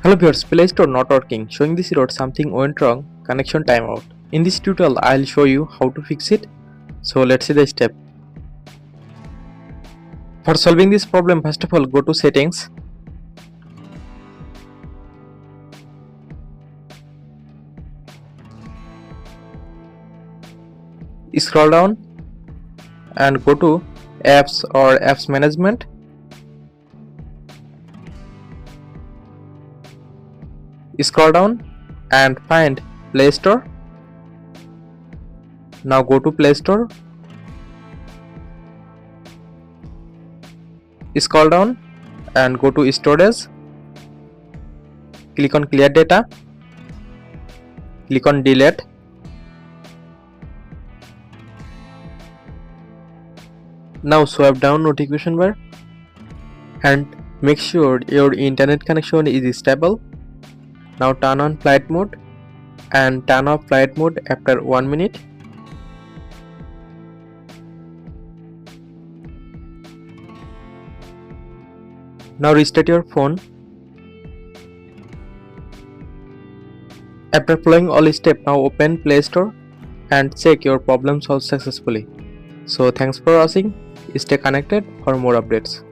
Hello viewers, Play Store not working. Showing this error something went wrong, connection timeout. In this tutorial, I'll show you how to fix it. So let's see the step. For solving this problem, first of all, go to settings. Scroll down and go to apps or apps management. Scroll down and find Play Store. Now go to Play Store. Scroll down and go to storage. Click on clear data. Click on delete. Now swipe down notification bar and make sure your internet connection is stable. Now turn on flight mode and turn off flight mode after 1 minute. Now restart your phone. After following all steps, now open Play Store and check your problem solved successfully. So thanks for watching. Stay connected for more updates.